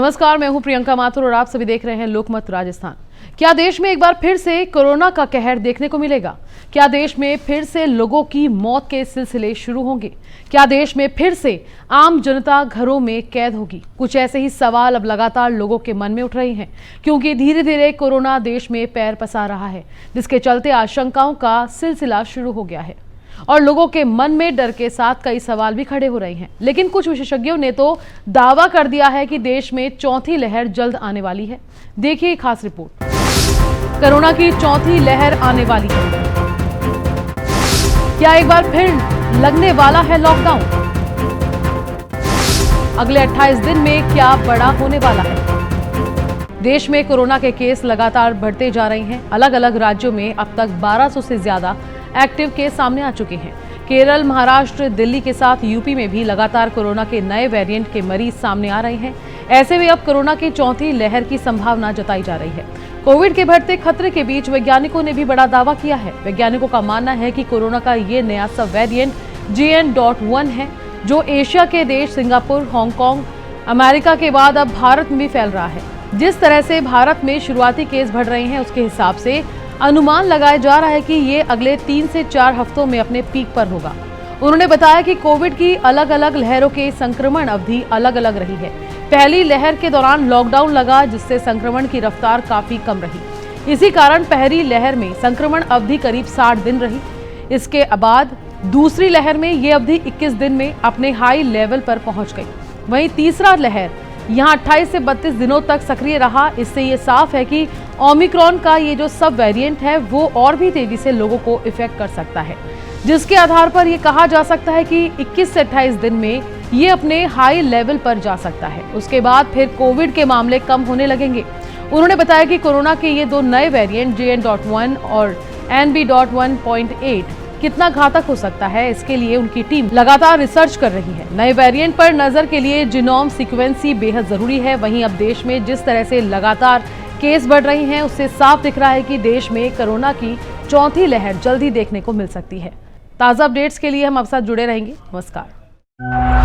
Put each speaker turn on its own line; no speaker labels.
नमस्कार, मैं हूं प्रियंका माथुर और आप सभी देख रहे हैं लोकमत राजस्थान। क्या देश में एक बार फिर से कोरोना का कहर देखने को मिलेगा? क्या देश में फिर से लोगों की मौत के सिलसिले शुरू होंगे? क्या देश में फिर से आम जनता घरों में कैद होगी? कुछ ऐसे ही सवाल अब लगातार लोगों के मन में उठ रहे हैं, क्योंकि धीरे धीरे कोरोना देश में पैर पसार रहा है, जिसके चलते आशंकाओं का सिलसिला शुरू हो गया है और लोगों के मन में डर के साथ कई सवाल भी खड़े हो रहे हैं। लेकिन कुछ विशेषज्ञों ने तो दावा कर दिया है कि देश में चौथी लहर जल्द आने वाली है। देखिए खास रिपोर्ट। कोरोना की चौथी लहर आने वाली है। क्या एक बार फिर लगने वाला है लॉकडाउन? अगले 28 दिन में क्या बड़ा होने वाला है? देश में कोरोना के केस लगातार बढ़ते जा रहे हैं। अलग अलग राज्यों में अब तक 1200 से ज्यादा एक्टिव केस सामने आ चुके हैं। केरल, महाराष्ट्र, दिल्ली के साथ यूपी में भी लगातार कोरोना के नए वेरिएंट के मरीज सामने आ रहे हैं। ऐसे में अब कोरोना की चौथी लहर की संभावना जताई जा रही है। कोविड के बढ़ते खतरे के बीच वैज्ञानिकों ने भी बड़ा दावा किया है। वैज्ञानिकों का मानना है कि कोरोना का ये नया सब वेरिएंट JN.1 है, जो एशिया के देश सिंगापुर, हांगकांग, अमेरिका के बाद अब भारत में भी फैल रहा है। जिस तरह से भारत में शुरुआती केस बढ़ रहे हैं, उसके हिसाब से अनुमान लगाया जा रहा है कि ये अगले 3 से 4 हफ्तों में अपने पीक पर होगा। उन्होंने बताया कि कोविड की अलग अलग लहरों के संक्रमण अवधि अलग अलग रही है। पहली लहर के दौरान लॉकडाउन लगा, जिससे संक्रमण की रफ्तार काफी कम रही। इसी कारण पहली लहर में संक्रमण अवधि करीब 60 दिन रही। इसके बाद दूसरी लहर में ये अवधि 21 दिन में अपने हाई लेवल पर पहुंच गई। वहीं तीसरा लहर यहाँ 28 से 32 दिनों तक सक्रिय रहा। इससे ये साफ है कि ओमिक्रॉन का ये जो सब वेरिएंट है वो और भी तेजी से लोगों को इफेक्ट कर सकता है, जिसके आधार पर ये कहा जा सकता है कि 21 से 28 दिन में ये अपने हाई लेवल पर जा सकता है। उसके बाद फिर कोविड के मामले कम होने लगेंगे। उन्होंने बताया कि कोरोना के ये दो नए वेरिएंट JN.1 और NB.1.8 कितना घातक हो सकता है, इसके लिए उनकी टीम लगातार रिसर्च कर रही है। नए वेरिएंट पर नजर के लिए जीनोम सीक्वेंसिंग बेहद जरूरी है। वहीं अब देश में जिस तरह से लगातार केस बढ़ रहे हैं, उससे साफ दिख रहा है कि देश में कोरोना की चौथी लहर जल्दी देखने को मिल सकती है। ताजा अपडेट्स के लिए हम आपके साथ जुड़े रहेंगे। नमस्कार।